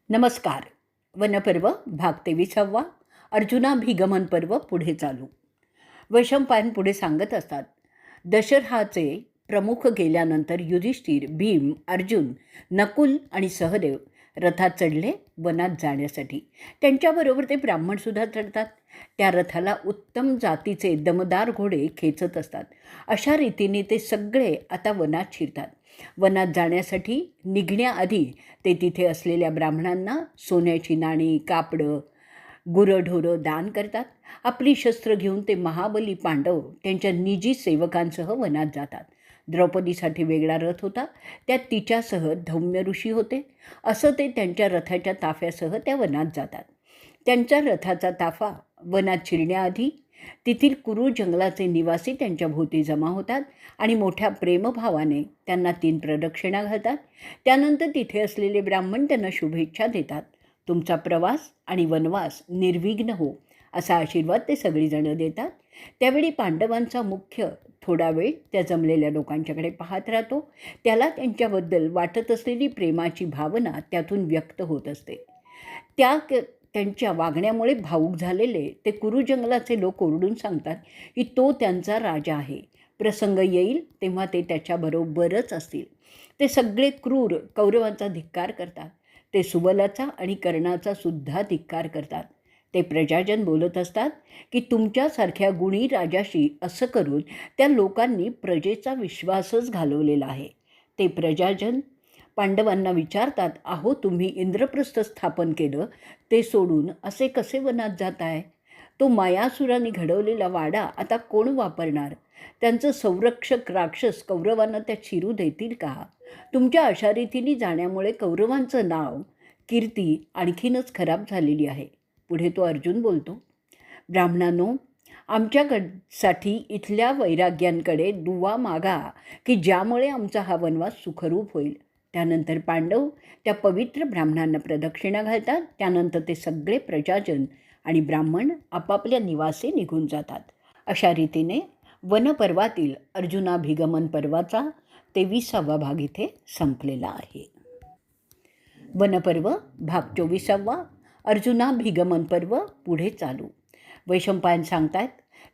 नमस्कार. वनपर्व भाग 23. अर्जुनाभिगमन पर्व पुढे चालू. वैशंपायन पुढे सांगत असतात, दशरथाचे प्रमुख गेल्यानंतर युधिष्ठिर, भीम, अर्जुन, नकुल आणि सहदेव रथात चढले वनात जाण्यासाठी. त्यांच्याबरोबर ते ब्राह्मणसुद्धा चढतात. त्या रथाला उत्तम जातीचे दमदार घोडे खेचत असतात. अशा रीतीने ते सगळे आता वनात शिरतात. वनात जाण्यासाठी निघण्याआधी ते तिथे असलेल्या ब्राह्मणांना सोन्याची नाणी, कापडं, गुरंढोरं दान करतात. आपली शस्त्र घेऊन ते महाबली पांडव त्यांच्या निजी सेवकांसह वनात जातात. द्रौपदीसाठी वेगळा रथ होता, त्यात तिच्यासह धौम्य ऋषी होते. असं ते त्यांच्या रथाच्या ताफ्यासह त्या वनात जातात. त्यांच्या रथाचा ताफा वनात शिरण्याआधी तेथील कुरु जंगलाचे निवासी त्यांच्या भोवती जमा होतात आणि मोठ्या प्रेमभावाने त्यांना 3 प्रदक्षिणा घालतात. त्यानंतर तिथे असलेले ब्राह्मण त्यांना शुभेच्छा देतात. तुमचा प्रवास आणि वनवास निर्विघ्न हो, असा आशीर्वाद ते सगळीजणं देतात. त्यावेळी पांडवांचा मुख्य थोडा वेळ त्या जमलेल्या लोकांच्याकडे पाहत राहतो. त्याला त्यांच्याबद्दल वाटत असलेली प्रेमाची भावना त्यातून व्यक्त होत असते. त्यांच्या वागण्यामुळे भावूक झालेले ते कुरु जंगलाचे लोक ओरडून सांगतात की तो त्यांचा राजा आहे. प्रसंग येईल तेव्हा ते त्याच्याबरोबरच असतील. ते सगळे क्रूर कौरवांचा धिक्कार करतात. ते सुबलाचा आणि कर्णाचा सुद्धा धिक्कार करतात. ते प्रजाजन बोलत असतात की तुमच्यासारख्या गुणी राजाशी असं करून त्या लोकांनी प्रजेचा विश्वासच घालवलेला आहे. ते प्रजाजन पांडवांना विचारतात, अहो तुम्ही इंद्रप्रस्थ स्थापन केलं, ते सोडून असे कसे वनात जाताय? तो मायासुराने घडवलेला वाडा आता कोण वापरणार? त्यांचं संरक्षक राक्षस कौरवांना त्यात शिरू देतील का? तुमच्या अशा रीतीने जाण्यामुळे कौरवांचं नाव, कीर्ती आणखीनच खराब झालेली आहे. पुढे तो अर्जुन बोलतो, ब्राह्मणांनो, आमच्यासाठी इथल्या वैराग्यांकडे दुवा मागा की ज्यामुळे आमचा हा वनवास सुखरूप होईल. त्यानंतर पांडव त्या पवित्र ब्राह्मणांना प्रदक्षिणा घालतात. त्यानंतर ते सगळे प्रजाजन आणि ब्राह्मण आपापल्या निवासी निघून जातात. अशा रीतीने वनपर्वातील अर्जुनाभिगमन पर्वाचा 23वा भाग इथे संपलेला आहे. वनपर्व भाग 24. अर्जुनाभिगमन पर्व पुढे चालू. वैशंपायन सांगतात,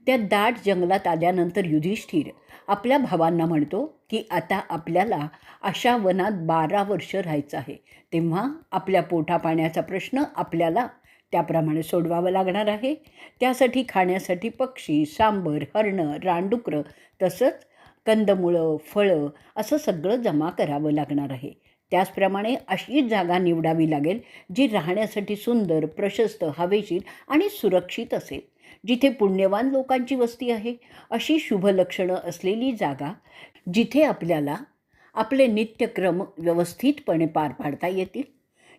त्या दाट जंगलात आल्यानंतर युधिष्ठिर आपल्या भावांना म्हणतो की आता आपल्याला अशा वनात 12 वर्ष राहायचं आहे. तेव्हा आपल्या पोटापाण्याचा प्रश्न आपल्याला त्याप्रमाणे सोडवावा लागणार आहे. त्यासाठी खाण्यासाठी पक्षी, सांबर, हरणं, रानडुकरं तसंच कंदमुळं, फळं असं सगळं जमा करावं लागणार आहे. त्याचप्रमाणे अशी जागा निवडावी लागेल जी राहण्यासाठी सुंदर, प्रशस्त, हवेशीर आणि सुरक्षित असेल. जिथे पुण्यवान लोकांची वस्ती आहे, अशी शुभ लक्षणं असलेली जागा, जिथे आपल्याला आपले नित्यक्रम व्यवस्थितपणे पार पाडता येतील.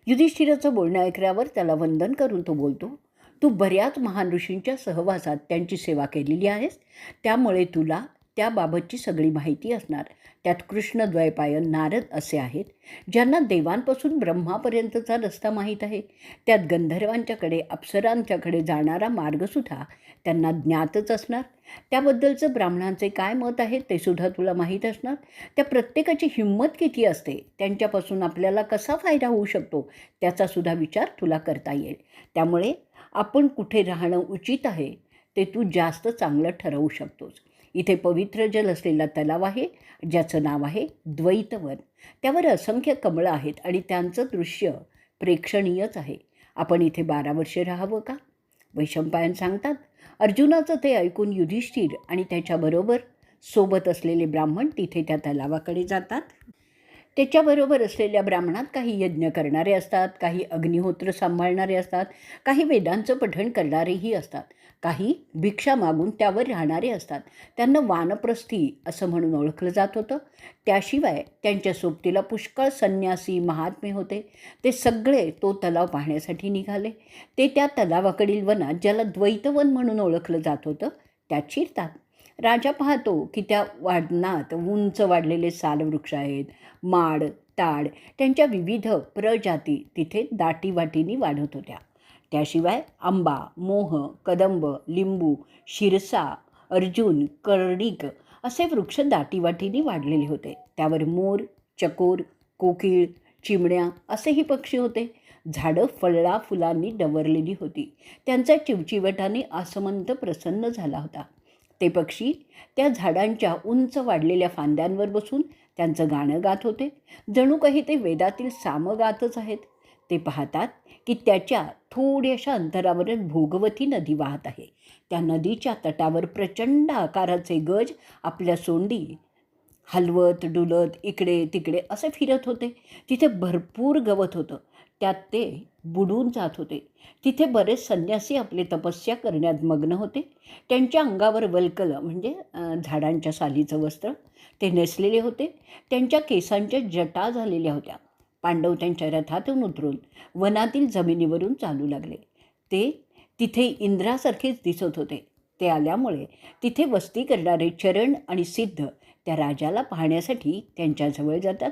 युधिष्ठिराचं बोलणं ऐकल्यावर त्याला वंदन करून तो बोलतो, तू बऱ्याच महान ऋषींच्या सहवासात त्यांची सेवा केलेली आहेस, त्यामुळे तुला त्याबाबतची सगळी माहिती असणार. त्यात कृष्ण, द्वैपायन, नारद असे आहेत ज्यांना देवांपासून ब्रह्मापर्यंतचा रस्ता माहीत आहे. त्यात गंधर्वांच्याकडे, अप्सरांच्याकडे जाणारा मार्गसुद्धा त्यांना ज्ञातच असणार. त्याबद्दलचं ब्राह्मणांचे काय मत आहे ते सुद्धा तुला माहीत असणार. त्या प्रत्येकाची हिंमत किती असते, त्यांच्यापासून आपल्याला कसा फायदा होऊ शकतो त्याचासुद्धा विचार तुला करता येईल. त्यामुळे आपण कुठे राहणं उचित आहे ते तू जास्त चांगलं ठरवू शकतोस. इथे पवित्र जल असलेला तलाव आहे ज्याचं नाव आहे द्वैतवन. त्यावर असंख्य कमळं आहेत आणि त्यांचं दृश्य प्रेक्षणीयच आहे. आपण इथे 12 वर्षे राहावं का? वैशंपायन सांगतात, अर्जुनाचं ते ऐकून युधिष्ठिर आणि त्याच्याबरोबर सोबत असलेले ब्राह्मण तिथे त्या तलावाकडे जातात. त्याच्याबरोबर असलेल्या ब्राह्मणात काही यज्ञ करणारे असतात, काही अग्निहोत्र सांभाळणारे असतात, काही वेदांचं पठण करणारेही असतात, काही भिक्षा मागून त्यावर राहणारे असतात. त्यांना वानप्रस्थी असं म्हणून ओळखलं जात होतं. त्याशिवाय त्यांच्या सोबतीला पुष्कळ संन्यासी, महात्मे होते. ते सगळे तो तलाव पाहण्यासाठी निघाले. ते त्या तलावाकडील वनात, ज्याला द्वैतवन म्हणून ओळखलं जात होतं, त्यात शिरतात. राजा पाहतो की त्या वनात उंच वाढलेले सालवृक्ष आहेत. माड, ताड त्यांच्या विविध प्रजाती तिथे दाटीवाटीने वाढत होत्या. त्याशिवाय आंबा, मोह, कदंब, लिंबू, शिरसा, अर्जुन, कर्णिक असे वृक्ष दाटीवाटीने वाढलेले होते. त्यावर मोर, चकोर, कोकिळ, चिमण्या असेही पक्षी होते. झाडं फळा फुलांनी डवरलेली होती. त्यांचा चिवचिवटाने आसमंत प्रसन्न झाला होता. ते पक्षी त्या झाडांच्या उंच वाढलेल्या फांद्यांवर बसून त्यांचं गाणं गात होते. जणू काही ते वेदातील सामं गातच आहेत. ते पाहतात की त्याच्या थोड्याशा अंतरावरच भोगवती नदी वाहत आहे. त्या नदीच्या तटावर प्रचंड आकाराचे गज आपल्या सोंडी हलवत डुलत इकडे तिकडे असे फिरत होते. तिथे भरपूर गवत होतं. त्यात ते बुडून जात होते. तिथे बरेच संन्यासी आपले तपस्या करण्यात मग्न होते. त्यांच्या अंगावर वल्कलं म्हणजे झाडांच्या सालीचं वस्त्र ते नेसलेले होते. त्यांच्या केसांच्या जटा झालेल्या होत्या. पांडव त्यांच्या रथातून उतरून वनातील जमिनीवरून चालू लागले. ते तिथे इंद्रासारखेच दिसत होते. ते आल्यामुळे तिथे वस्ती करणारे चरण आणि सिद्ध त्या राजाला पाहण्यासाठी त्यांच्याजवळ जातात.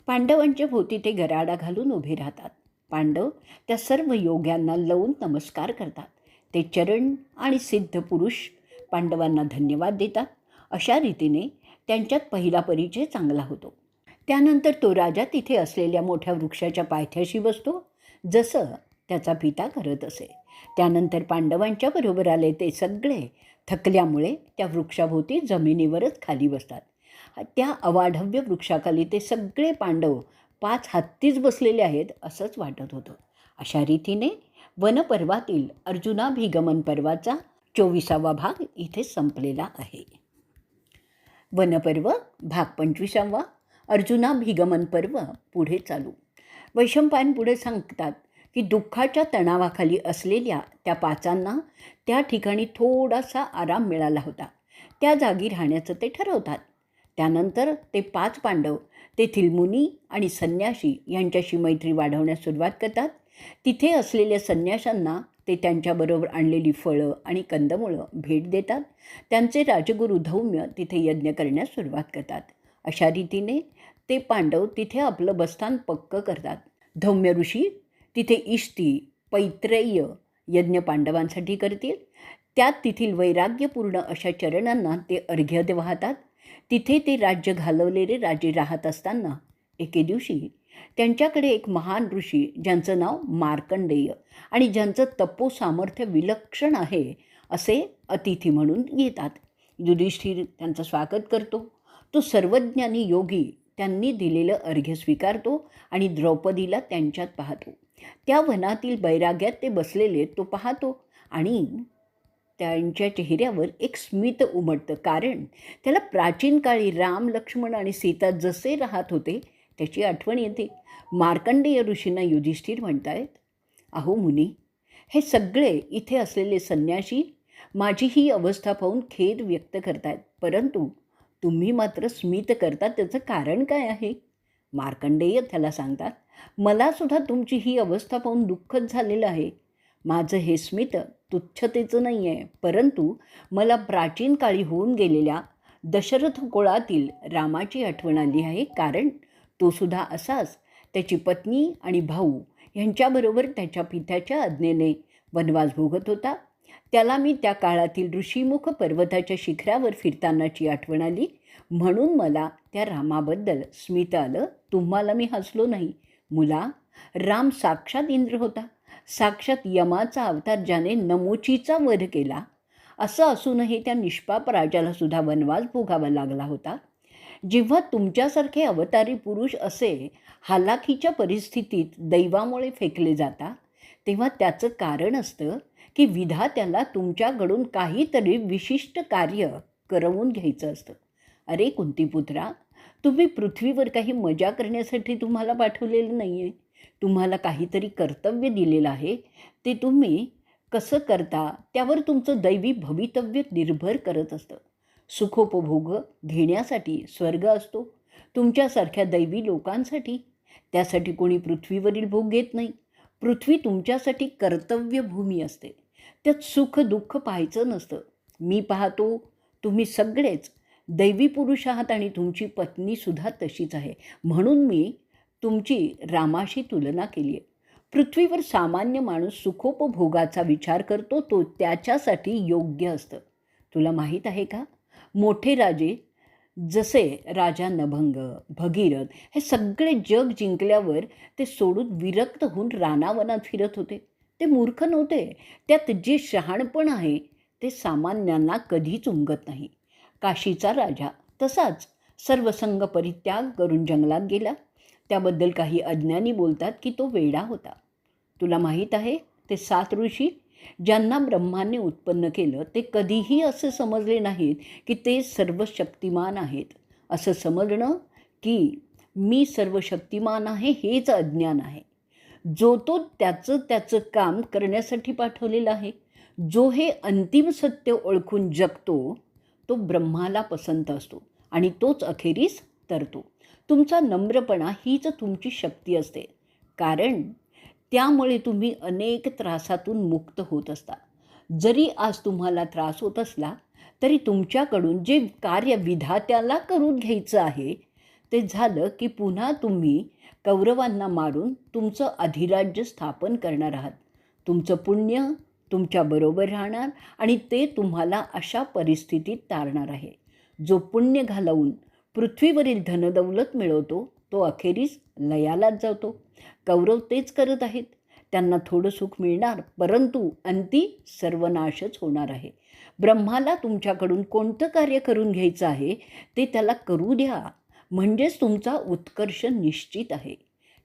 पांडवांच्या भोवती ते गराडा घालून उभे राहतात. पांडव त्या सर्व योग्यांना लावून नमस्कार करतात. ते चरण आणि सिद्ध पुरुष पांडवांना धन्यवाद देतात. अशा रीतीने त्यांच्यात पहिला परिचय चांगला होतो. त्यानंतर तो राजा तिथे असलेल्या मोठ्या वृक्षाच्या पायथ्याशी बसतो, जसं त्याचा पिता करत असे. त्यानंतर पांडवांच्या बरोबर आले ते सगळे थकल्यामुळे त्या वृक्षाभोवती जमिनीवरच खाली बसतात. त्या अवाढव्य वृक्षाखाली ते सगळे पांडव 5 हत्तीच बसलेले आहेत असंच वाटत होतं. अशा रीतीने वनपर्वातील अर्जुनाभिगमन पर्वाचा 24वा भाग इथे संपलेला आहे. वनपर्व भाग 25वा अर्जुनाभिगमन पर्व पुढे चालू. वैशंपायन पुढे सांगतात की दुःखाच्या तणावाखाली असलेल्या त्या 5 त्या ठिकाणी थोडासा आराम मिळाला होता. त्या जागी राहण्याचं ते ठरवतात. त्यानंतर ते 5 पांडव तेथील मुनी आणि संन्याशी यांच्याशी मैत्री वाढवण्यास सुरुवात करतात. तिथे असलेल्या संन्याशांना ते त्यांच्याबरोबर आणलेली फळं आणि कंदमुळं भेट देतात. त्यांचे राजगुरू धौम्य तिथे यज्ञ करण्यास सुरुवात करतात. अशा रीतीने ते पांडव तिथे आपलं बस्तान पक्क करतात. धौम्य ऋषी तिथे इष्टी पैत्रेय यज्ञ पांडवांसाठी करतील. त्यात तेथील वैराग्यपूर्ण अशा चरणांना ते अर्घ्य वाहतात. तिथे ते राज्य घालवलेले राजे राहत असताना एके दिवशी त्यांच्याकडे एक महान ऋषी ज्यांचं नाव मार्कंडेय आणि ज्यांचं तपोसामर्थ्य विलक्षण आहे असे अतिथी म्हणून येतात. युधिष्ठिर त्यांचं स्वागत करतो. तो सर्वज्ञानी योगी त्यांनी दिलेलं अर्घ्य स्वीकारतो आणि द्रौपदीला त्यांच्यात पाहतो. त्या वनातील बैराग्यात ते बसलेले तो पाहतो आणि त्यांच्या चेहऱ्यावर एक स्मित उमटतं. कारण त्याला प्राचीन काळी राम लक्ष्मण आणि सीता जसे राहत होते त्याची आठवण येते. मार्कंडेय ऋषींना युधिष्ठिर म्हणतायत, अहो मुनी, हे सगळे इथे असलेले संन्याशी माझी ही अवस्था पाहून खेद व्यक्त करतायत, परंतु तुम्ही मात्र स्मित करता, त्याचं कारण काय आहे? मार्कंडेय त्याला सांगतात, मला सुद्धा तुमची ही अवस्था पाहून दुःखच झालेलं आहे. माझं हे स्मित तुच्छतेचं नाही आहे, परंतु मला प्राचीन काळी होऊन गेलेल्या दशरथ कुळातील रामाची आठवण आली आहे. कारण तो सुद्धा असाच त्याची पत्नी आणि भाऊ यांच्याबरोबर त्याच्या पित्याच्या आज्ञेने वनवास भोगत होता. त्याला मी त्या काळातील ऋषीमुख पर्वताच्या शिखरावर फिरतानाची आठवण आली, म्हणून मला त्या रामाबद्दल स्मित आलं. तुम्हाला मी हसलो नाही. मुला, राम साक्षात इंद्र होता, साक्षात यमाचा अवतार ज्याने नमोचीचा वध केला. असं असूनही त्या निष्पाप राजाला सुद्धा वनवास भोगावा लागला होता. जेव्हा तुमच्यासारखे अवतारी पुरुष असे हालाखीच्या परिस्थितीत दैवामुळे फेकले जातात, तेव्हा त्याचं कारण असतं की विधात्याला तुमच्याकडून काहीतरी विशिष्ट कार्य करवून घ्यायचं असतं. अरे कुंतीपुत्रा, तुम्ही पृथ्वीवर काही मजा करण्यासाठी तुम्हाला पाठवलेलं नाही आहे. तुम्हाला काहीतरी कर्तव्य दिलेलं आहे. ते तुम्ही कसं करता त्यावर तुमचं दैवी भवितव्य निर्भर करत असतं. सुखोपभोग घेण्यासाठी स्वर्ग असतो, तुमच्यासारख्या दैवी लोकांसाठी. त्यासाठी कोणी पृथ्वीवरील भोग घेत नाही. पृथ्वी तुमच्यासाठी कर्तव्यभूमी असते. त्यात सुख दुःख पाहायचं नसतं. मी पाहतो तुम्ही सगळेच दैवी पुरुष आहात आणि तुमची पत्नीसुद्धा तशीच आहे. म्हणून मी तुमची रामाशी तुलना केली आहे. पृथ्वीवर सामान्य माणूस सुखोपभोगाचा विचार करतो, तो त्याच्यासाठी योग्य असतं. तुला माहीत आहे का, मोठे राजे जसे राजा नभंग, भगीरथ हे सगळे जग जिंकल्यावर ते सोडून विरक्त होऊन रानावनात फिरत होते. ते मूर्ख नव्हते. त्यात जे शहाणपण आहे ते सामान्यांना कधीच उमगत नाही. काशीचा राजा तसाच सर्वसंग परित्याग करून जंगलात गेला. त्याबद्दल काही अज्ञानी बोलतात की तो वेडा होता. तुला माहीत आहे ते 7 ऋषी ज्यांना ब्रह्माने उत्पन्न केलं ते कधीही असे समजले नाहीत की ते सर्व शक्तिमान आहेत. असं समजणं की मी सर्व शक्तिमान आहे हेच अज्ञान आहे. जो तो त्याचं त्याचं काम करण्यासाठी पाठवलेला आहे. जो हे अंतिम सत्य ओळखून जगतो तो ब्रह्माला पसंत असतो आणि तोच अखेरीस तरतो. तुमचा नम्रपणा हीच तुमची शक्ती असते, कारण त्यामुळे तुम्ही अनेक त्रासातून मुक्त होत असता. जरी आज तुम्हाला त्रास होत असला तरी तुमच्याकडून जे कार्य विधात्याला करून घ्यायचं आहे ते झालं की पुन्हा तुम्ही कौरवांना मारून तुमचं अधिराज्य स्थापन करणार आहात. तुमचं पुण्य तुमच्याबरोबर राहणार आणि ते तुम्हाला अशा परिस्थितीत तारणार आहे. जो पुण्य घालवून पृथ्वीवरील धनदौलत मिळवतो तो अखेरीस लयालाच जातो. कौरव तेच करत आहेत. त्यांना थोडं सुख मिळणार, परंतु अंती सर्वनाशच होणार आहे. ब्रह्माला तुमच्याकडून कोणतं कार्य करून घ्यायचं आहे ते त्याला करू द्या, म्हणजेच तुमचा उत्कर्ष निश्चित आहे.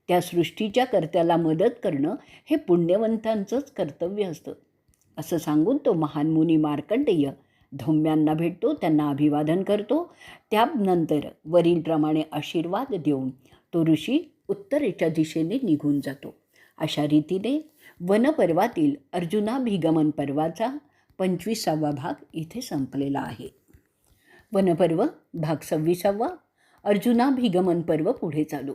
त्या सृष्टीच्या कर्त्याला मदत करणं हे पुण्यवंतांचंच कर्तव्य असतं. असं सांगून तो महान मुनी मार्कंडेय धौम्यांना भेटतो, त्यांना अभिवादन करतो. त्यानंतर वरीलप्रमाणे आशीर्वाद देऊन तो ऋषी उत्तरेच्या दिशेने निघून जातो. अशा रीतीने वनपर्वातील अर्जुनाभिगमन पर्वाचा 25वा भाग इथे संपलेला आहे. वनपर्व भाग 26वा अर्जुनाभिगमन पर्व पुढे चालू.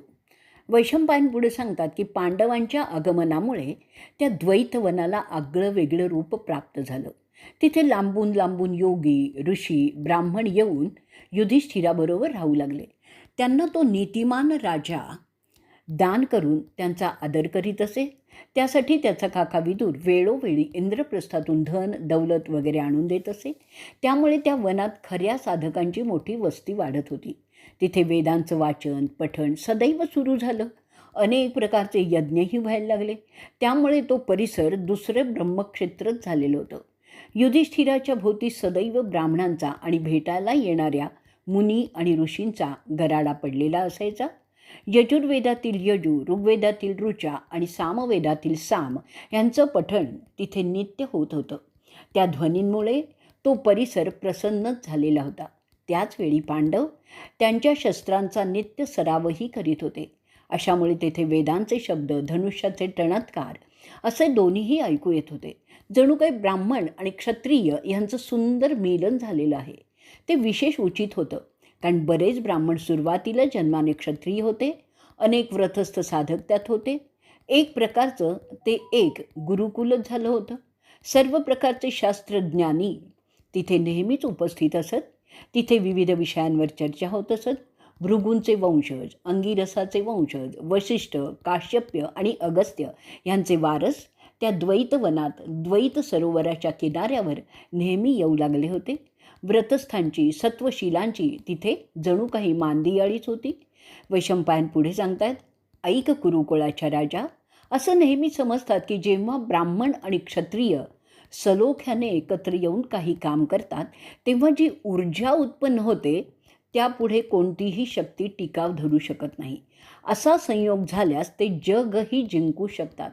वैशंपायन पुढे सांगतात की पांडवांच्या आगमनामुळे त्या द्वैतवनाला आगळं वेगळं रूप प्राप्त झालं. तिथे लांबून लांबून योगी, ऋषी, ब्राह्मण येऊन युधिष्ठिराबरोबर राहू लागले. त्यांना तो नीतिमान राजा दान करून त्यांचा आदर करीत असे. त्यासाठी त्याचा काका विदुर वेळोवेळी इंद्रप्रस्थातून धन दौलत वगैरे आणून देत असे. त्यामुळे त्या वनात खऱ्या साधकांची मोठी वस्ती वाढत होती. तिथे वेदांचं वाचन पठण सदैव सुरू झालं. अनेक प्रकारचे यज्ञही व्हायला लागले. त्यामुळे तो परिसर दुसरं ब्रह्मक्षेत्रच झालेलं होतं. युधिष्ठिराच्या भोवती सदैव ब्राह्मणांचा आणि भेटायला येणाऱ्या मुनी आणि ऋषींचा गराडा पडलेला असायचा. यजुर्वेदातील यजू, ऋग्वेदातील ऋचा आणि सामवेदातील साम यांचं पठण तिथे नित्य होत होतं. त्या ध्वनींमुळे तो परिसर प्रसन्नच झालेला होता. त्याचवेळी पांडव त्यांच्या शस्त्रांचा नित्य सरावही करीत होते. अशामुळे तेथे वेदांचे शब्द, धनुष्याचे टणत्कार असे दोन्हीही ऐकू येत होते. जणू काही ब्राह्मण आणि क्षत्रिय यांचं सुंदर मिलन झालेलं आहे. ते विशेष उचित होतं, कारण बरेच ब्राह्मण सुरुवातीला जन्माने क्षत्रिय होते. अनेक व्रतस्थ साधक त्यात होते. एक प्रकारचं ते एक गुरुकुलच झालं होतं. सर्व प्रकारचे शास्त्रज्ञानी तिथे नेहमीच उपस्थित असत. तिथे विविध विषयांवर चर्चा होत असत. भृगूंचे वंशज, अंगिरसाचे वंशज, वशिष्ठ, काश्यप्य आणि अगस्त्य यांचे वारस त्या द्वैतवनात द्वैत सरोवराच्या किनाऱ्यावर नेहमी येऊ लागले होते. व्रतस्थांची सत्वशीलांची तिथे जणू काही मांदियाळीच होती. वैशंपायन पुढे सांगतात, ऐक कुरुकुळाच्या राजा, असं नेहमी समजतात की जेव्हा ब्राह्मण आणि क्षत्रिय सलोख्याने एकत्र येऊन काही काम करतात तेव्हा जी ऊर्जा उत्पन्न होते त्यापुढे कोणतीही शक्ती टिकाव धरू शकत नाही. असा संयोग झाल्यास ते जगही जिंकू शकतात.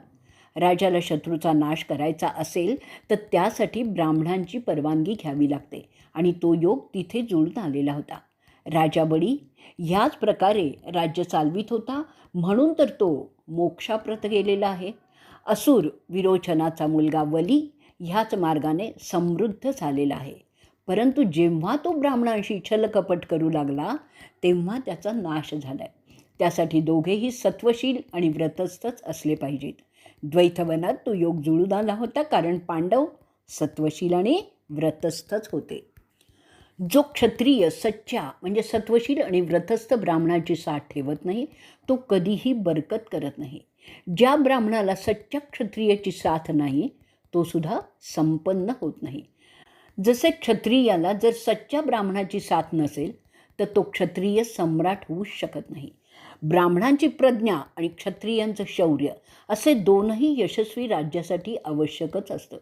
राजाला शत्रूचा नाश करायचा असेल तर त्यासाठी ब्राह्मणांची परवानगी घ्यावी लागते आणि तो योग तिथे जुळून आलेला होता. राजा बळी ह्याच प्रकारे राज्य चालवित होता, म्हणून तर तो मोक्षाप्रत गेलेला आहे. असुर विरोचनाचा मुलगा वली ह्याच मार्गाने समृद्ध झालेला आहे. परंतु जेव्हा तो ब्राह्मणांशी छलकपट करू लागला तेव्हा त्याचा नाश झाला आहे. त्यासाठी दोघेही सत्वशील आणि व्रतस्थच असले पाहिजेत. द्वैतवनात तो योग जुळून आला होता, कारण पांडव सत्वशील आणि व्रतस्थच होते. जो क्षत्रिय सच्चा म्हणजे सत्वशील आणि व्रतस्थ ब्राह्मणाची साथ ठेवत नाही तो कधीही बरकत करत नाही. ज्या ब्राह्मणाला सच्च्या क्षत्रियाची साथ नाही तो सुद्धा संपन्न होत नाही. जसे क्षत्रियाला जर सच्च्या ब्राह्मणाची साथ नसेल तर तो क्षत्रिय सम्राट होऊच शकत नाही. ब्राह्मणांची प्रज्ञा आणि क्षत्रियांचं शौर्य असे दोनही यशस्वी राज्यासाठी आवश्यकच असतं.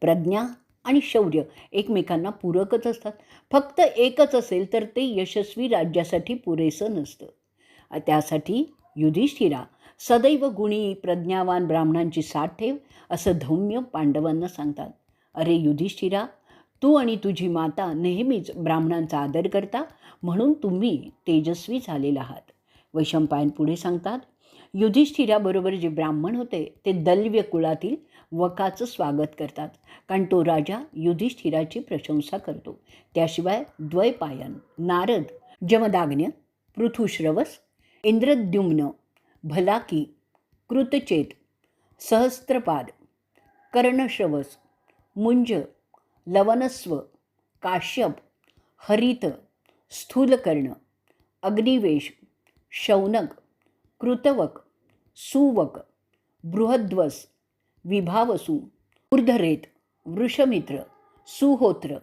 प्रज्ञा आणि शौर्य एकमेकांना पूरकच असतात. फक्त एकच असेल तर ते यशस्वी राज्यासाठी पुरेसं नसतं. त्यासाठी युधिष्ठिरा, सदैव गुणी प्रज्ञावान ब्राह्मणांची साथ ठेव, असं धौम्य पांडवांना सांगतात. अरे युधिष्ठिरा, तू आणि तुझी माता नेहमीच ब्राह्मणांचा आदर करता, म्हणून तुम्ही तेजस्वी झालेला आहात. वैशंपायन पुढे सांगतात, युधिष्ठिराबरोबर जे ब्राह्मण होते ते दल्व्य कुळातील वकाचं स्वागत करतात, कारण तो राजा युधिष्ठिराची प्रशंसा करतो. त्याशिवाय द्वैपायन, नारद, जमदाग्न्य, पृथुश्रवस, इंद्रद्युम्न, भलाकी, कृतचेत, सहस्त्रपाद, कर्णश्रवस, मुंज, लवनस्व, काश्यप, हरित, स्थूलकर्ण, अग्निवेश, शौनक, कृतवक, सुवक, बृहद्वस, विभावसू, ऊर्धरेत, वृषमित्र, सुहोत्र,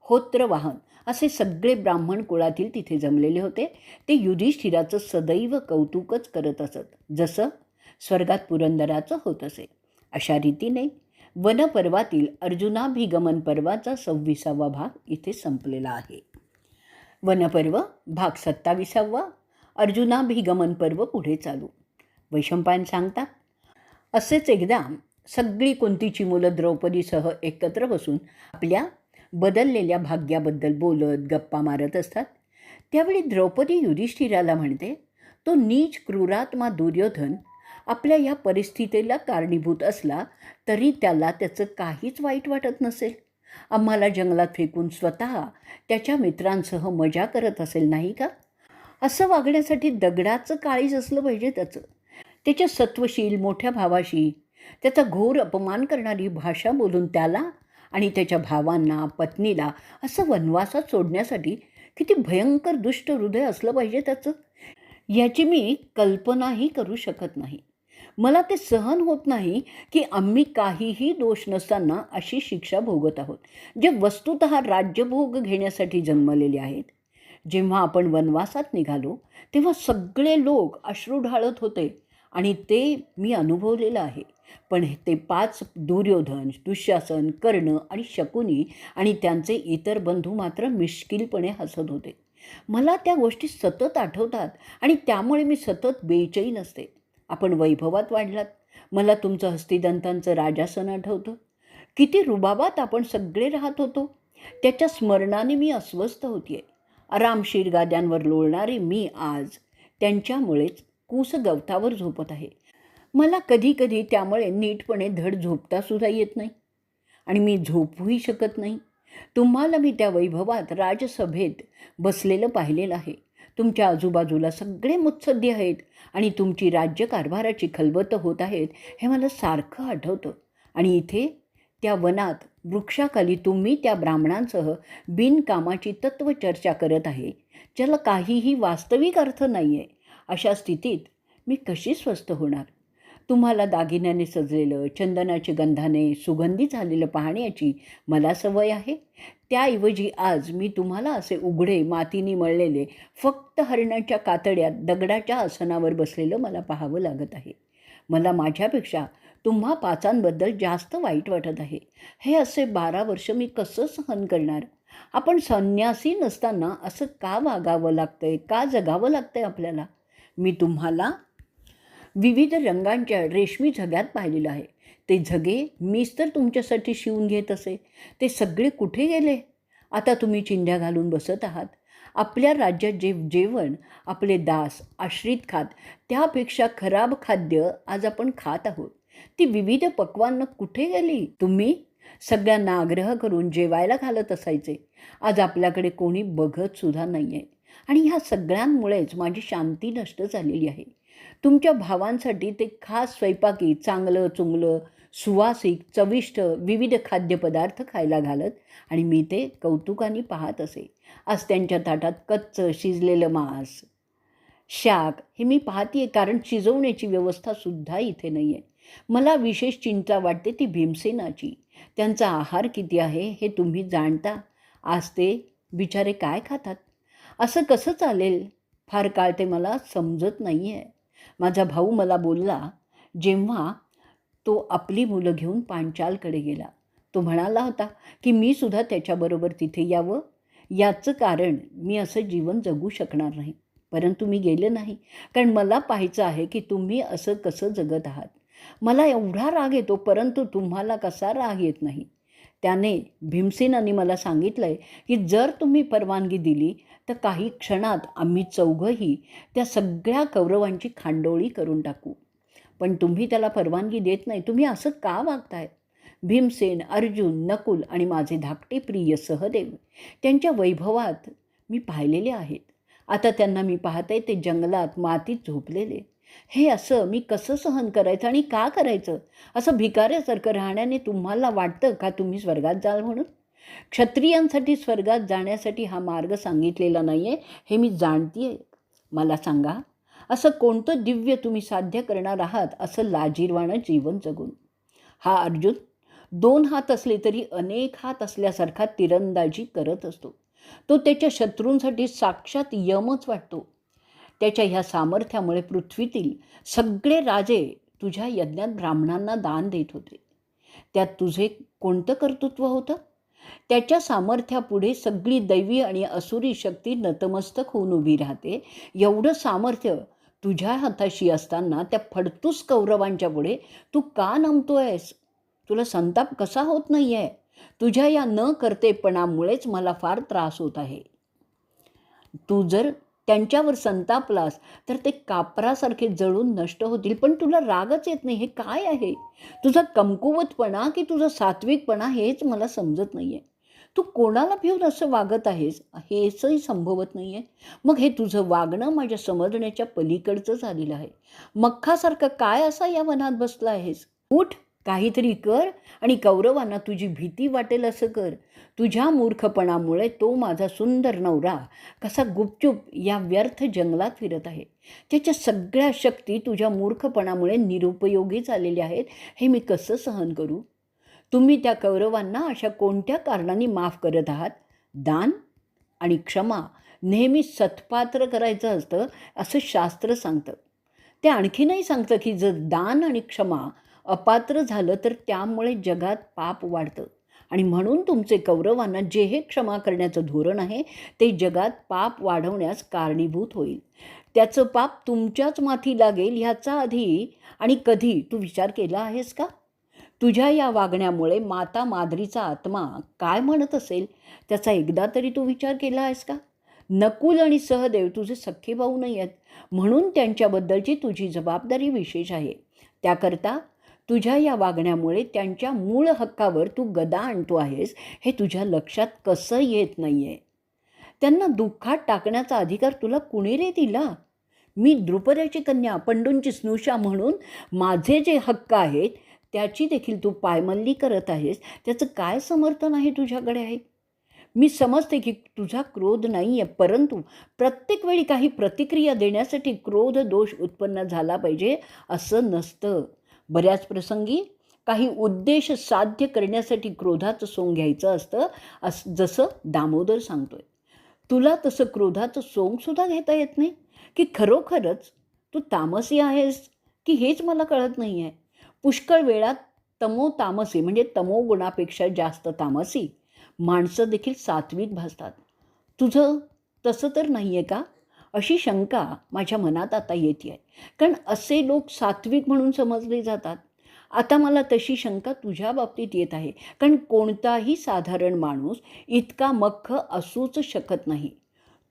होत्रवाहन असे सगळे ब्राह्मण कुळातील तिथे जमलेले होते. ते युधिष्ठिराचं सदैव कौतुकच करत असत, जसं स्वर्गात पुरंदराचं होत असे. अशा रीतीने वनपर्वातील अर्जुनाभिगमन पर्वाचा 26वा भाग इथे संपलेला आहे. वनपर्व भाग 27वा, अर्जुनाभिगमन पर्व पुढे चालू. वैशंपायन सांगतात, असेच एकदा सगळी कुंतीची मुलं द्रौपदीसह एकत्र बसून आपल्या बदललेल्या भाग्याबद्दल बोलत गप्पा मारत असतात. त्यावेळी द्रौपदी युधिष्ठिराला म्हणते, तो नीच क्रूरात्मा दुर्योधन आपल्या या परिस्थितीला कारणीभूत असला तरी त्याला त्याचं काहीच वाईट वाटत नसेल. आम्हाला जंगलात फेकून स्वतः त्याच्या मित्रांसह मजा करत असेल, नाही का? असं वागण्यासाठी दगडाचं काळीज असलं पाहिजे त्याचं. त्याच्या सत्वशील मोठ्या भावाशी त्याचा घोर अपमान करणारी भाषा बोलून त्याला आणि त्याच्या भावांना, पत्नीला असं वनवासात सोडण्यासाठी किती भयंकर दुष्ट हृदय असलं पाहिजे त्याचं, याची मी कल्पनाही करू शकत नाही. मला ते सहन होत नाही की आम्ही काहीही दोष नसताना अशी शिक्षा भोगत आहोत, जे वस्तुतः राज्यभोग घेण्यासाठी जन्मलेले आहेत. जेव्हा आपण वनवासात निघालो तेव्हा सगळे लोक अश्रू ढाळत होते आणि ते मी अनुभवलेलं आहे. पण ते 5 दुर्योधन, दुःशासन, कर्ण आणि शकुनी आणि त्यांचे इतर बंधू मात्र मिश्किलपणे हसत होते. मला त्या गोष्टी सतत आठवतात आणि त्यामुळे मी सतत बेचैन असते. आपण वैभवात वाढलात. मला तुमचं हस्तिदंतांचं राजासन आठवतं. किती रुबाबात आपण सगळे राहत होतो. त्याच्या स्मरणाने मी अस्वस्थ होतीये. आरामशीर गाद्यांवर लोळणारे मी आज त्यांच्यामुळेच कूस गवतावर झोपत आहे. मला कधी कधी त्यामुळे नीटपणे धड झोपतासुद्धा येत नाही आणि मी झोपूही शकत नाही. तुम्हाला मी त्या वैभवात राजसभेत बसलेलं पाहिलेलं आहे. तुमच्या आजूबाजूला सगळे मुत्सद्दी आहेत आणि तुमची राज्यकारभाराची खलबतं होत आहेत हे मला सारखं आठवतं. आणि इथे त्या वनात वृक्षाखाली तुम्ही त्या ब्राह्मणांसह बिनकामाची तत्वचर्चा करत आहे, ज्याला काहीही वास्तविक अर्थ नाही आहे. अशा स्थितीत मी कशी स्वस्थ होणार? तुम्हाला दागिन्याने सजलेलं, चंदनाच्या गंधाने सुगंधी झालेलं पाहण्याची मला सवय आहे. त्याऐवजी आज मी तुम्हाला असे उघडे मातीने मळलेले फक्त हरणाच्या कातड्यात दगडाच्या आसनावर बसलेलं मला पाहावं लागत आहे. मला माझ्यापेक्षा तुम्हा 5 जास्त वाईट वाटत आहे. हे असे 12 वर्ष मी कसं सहन करणार? आपण संन्यासी नसताना असं का वागावं लागतंय, का जगावं लागतंय आपल्याला? मी तुम्हाला विविध रंगांच्या रेशमी झग्यात पाहिलेलं आहे. ते झगे मीच तर तुमच्यासाठी शिवून घेत असे. ते सगळे कुठे गेले? आता तुम्ही चिंध्या घालून बसत आहात. आपल्या राज्यात जे जेवण आपले दास आश्रित खात त्यापेक्षा खराब खाद्य आज आपण खात आहोत. ती विविध पक्वान्न कुठे गेली? तुम्ही सगळ्यांना आग्रह करून जेवायला घालत असायचे. आज आपल्याकडे कोणी बघत सुद्धा नाही आहे आणि ह्या सगळ्यांमुळेच माझी शांती नष्ट झालेली आहे. तुमच्या भावांसाठी ते खास स्वयंपाकी चांगलं चुंगलं सुवासिक चविष्ट विविध खाद्यपदार्थ खायला घालत आणि मी ते कौतुकाने पाहत असे. आज त्यांच्या ताटात कच्चं शिजलेलं मांस, शाक हे मी पाहते, कारण शिजवण्याची व्यवस्थासुद्धा इथे नाही आहे. मला विशेष चिंता वाटते ती भीमसेनाची. त्यांचा आहार किती आहे हे तुम्ही जाणता. आज ते बिचारे काय खातात? असं कसं चालेल? फार काळ ते मला समजत नाही आहे. माझा भाऊ मला बोलला, जेव्हा तो आपली मुलं घेऊन पांचालकडे गेला. तो म्हणाला होता, की मी सुद्धा त्याच्याबरोबर तिथे यावं. याचं कारण मी असं जीवन जगू शकणार नाही. परंतु मी गेले नाही, कारण मला पाहायचं आहे, की तुम्ही असं कसं जगत आहात. मला एवढा राग येतो, परंतु तुम्हाला कसा राग येत नाही. त्याने भीमसेनाने मला सांगितलं आहे, की जर तुम्ही परवानगी दिली, तर काही क्षणात आम्ही चौघंही त्या सगळ्या कौरवांची खांडोळी करून टाकू. पण तुम्ही त्याला परवानगी देत नाही. तुम्ही असं का वागताय? भीमसेन, अर्जुन, नकुल आणि माझे धाकटे प्रिय सहदेव, त्यांच्या वैभवात मी पाहिलेले आहेत. आता त्यांना मी पाहते ते जंगलात मातीत झोपलेले. हे असं मी कसं सहन करायचं आणि का करायचं? असं भिकाऱ्यासारखं राहण्याने तुम्हाला वाटतं का तुम्ही स्वर्गात जाल म्हणून? क्षत्रियांसाठी स्वर्गात जाण्यासाठी हा मार्ग सांगितलेला नाही आहे, हे मी जाणते आहे. मला सांगा, असं कोणतं दिव्य तुम्ही साध्य करणार आहात असं लाजिरवाणं जीवन जगून? हा अर्जुन 2 हात असले तरी अनेक हात असल्यासारखा तिरंदाजी करत असतो. तो त्याच्या शत्रूंसाठी साक्षात यमच वाटतो. त्याच्या ह्या सामर्थ्यामुळे पृथ्वीतील सगळे राजे तुझ्या यज्ञात ब्राह्मणांना दान देत होते. त्यात तुझे कोणतं कर्तृत्व होतं? त्याच्या सामर्थ्यापुढे सगळी दैवी आणि असुरी शक्ती नतमस्तक होऊन उभी राहते. एवढं सामर्थ्य तुझ्या हाताशी असताना त्या फडतूस कौरवांच्या पुढे तू का नमतोयस? तुला संताप कसा होत नाही आहे? तुझ्या या न करतेपणामुळेच मला फार त्रास होत आहे. तू जर त्यांच्यावर संतापलास तर ते कापरासारखे जळून नष्ट होतील, पण तुला रागच येत नाही. हे काय आहे? तुझा कमकुवतपणा की तुझा सात्विकपणा हेच मला समजत नाही आहे. तू कोणाला भिवून असं वागत आहेस हेचही संभवत नाही आहे. मग हे तुझं वागणं माझ्या समजण्याच्या पलीकडचं झालेलं आहे. मख्खासारखं काय असा या वनात बसला आहेस? उठ, काहीतरी कर आणि कौरवांना तुझी भीती वाटेल असं कर. तुझ्या मूर्खपणामुळे तो माझा सुंदर नवरा कसा गुपचूप या व्यर्थ जंगलात फिरत आहे. त्याच्या सगळ्या शक्ती तुझ्या मूर्खपणामुळे निरुपयोगी झालेल्या आहेत. हे मी कसं सहन करू? तुम्ही त्या कौरवांना अशा कोणत्या कारणाने माफ करत आहात? दान आणि क्षमा नेहमी सत्पात्र करायचं असतं असं शास्त्र सांगतं. ते आणखीनही सांगतं की जर दान आणि क्षमा अपात्र झालं तर त्यामुळे जगात पाप वाढतं आणि म्हणून तुमचे कौरवांना जे हे क्षमा करण्याचं धोरण आहे ते जगात पाप वाढवण्यास कारणीभूत होईल. त्याचं पाप तुमच्याच माथी लागेल ह्याचा आधी आणि कधी तू विचार केला आहेस का? तुझ्या या वागण्यामुळे माता माद्रीचा आत्मा काय म्हणत असेल त्याचा एकदा तरी तू विचार केला आहेस का? नकुल आणि सहदेव तुझे सख्खे भाऊ नाही आहेत, म्हणून त्यांच्याबद्दलची तुझी जबाबदारी विशेष आहे. त्याकरता तुझ्या या वागण्यामुळे त्यांच्या मूळ हक्कावर तू गदा आणतो आहेस हे तुझ्या लक्षात कसं येत नाही आहे? त्यांना दुःखात टाकण्याचा अधिकार तुला कुणी रे दिला? मी द्रुपदाची कन्या, पंडूंची स्नुषा म्हणून माझे जे हक्क आहेत त्याची देखील तू पायमल्ली करत आहेस. त्याचं काय समर्थन आहे तुझ्याकडे आहे? मी समजते की तुझा क्रोध नाही आहे, परंतु प्रत्येक वेळी काही प्रतिक्रिया देण्यासाठी क्रोध दोष उत्पन्न झाला पाहिजे असं नसतं. बऱ्याच प्रसंगी काही उद्देश साध्य करण्यासाठी क्रोधाचं सोंग घ्यायचं असतं जसं दामोदर सांगतोय. तुला तसं क्रोधाचं सोंगसुद्धा घेता येत नाही की खरोखरच तू तामसी आहेस की हेच मला कळत नाही आहे. पुष्कळ वेळात तामसी म्हणजे तमोगुणापेक्षा जास्त तामसी माणसं देखील सात्विक भासतात. तुझं तसं तर नाही आहे का? अशी शंका माझ्या मनात आता येते आहे, कारण असे लोक सात्विक म्हणून समजले जातात. आता मला तशी शंका तुझ्या बाबतीत येत आहे, कारण कोणताही साधारण माणूस इतका मख्ख असूच शकत नाही.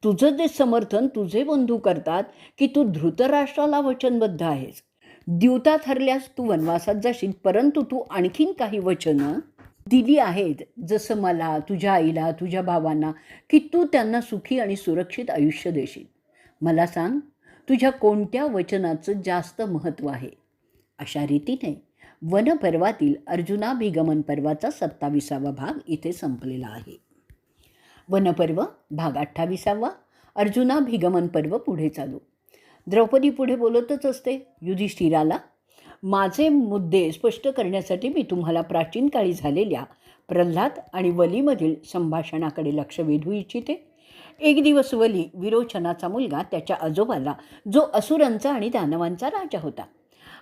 तुझं ते समर्थन तुझे बंधू करतात की तू धृतराष्ट्राला वचनबद्ध आहेस. द्यूतात हरल्यास तू वनवासात जाशील, परंतु तू आणखीन काही वचनं दिली आहेत, जसं मला, तुझ्या आईला, तुझ्या भावांना, की तू त्यांना सुखी आणि सुरक्षित आयुष्य देशील. मला सांग, तुझ्या कोणत्या वचनाचं जास्त महत्त्व आहे? अशा रीतीने वनपर्वातील अर्जुनाभिगमन पर्वाचा 27वा भाग इथे संपलेला आहे. वनपर्व भाग 28वा, अर्जुनाभिगमन पर्व पुढे चालू. द्रौपदी पुढे बोलतच असते युधिष्ठिराला, माझे मुद्दे स्पष्ट करण्यासाठी मी तुम्हाला प्राचीन काळी झालेल्या प्रल्हाद आणि वलीमधील संभाषणाकडे लक्ष वेधू इच्छिते. एक दिवस वली, विरोचनाचा मुलगा, त्याच्या आजोबाला, जो असुरांचा आणि दानवांचा राजा होता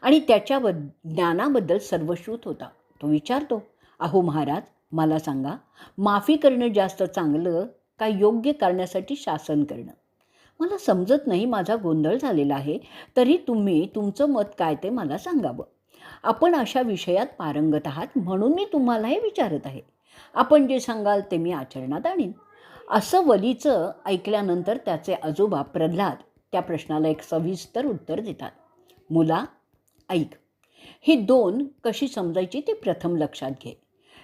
आणि त्याच्या ज्ञानाबद्दल सर्वश्रुत होता, तो विचारतो, अहो महाराज, मला सांगा, माफी करणं जास्त चांगलं का योग्य करण्यासाठी शासन करणं? मला समजत नाही, माझा गोंधळ झालेला आहे. तरी तुम्ही तुमचं मत काय ते मला सांगावं. आपण अशा विषयात पारंगत आहात म्हणून मी तुम्हाला हे विचारत आहे. आपण जे सांगाल ते मी आचरणात आणीन. असं वलीचं ऐकल्यानंतर त्याचे आजोबा प्रल्हाद त्या प्रश्नाला एक सविस्तर उत्तर देतात. मुला, ऐक. ही दोन कशी समजायची ते प्रथम लक्षात घे.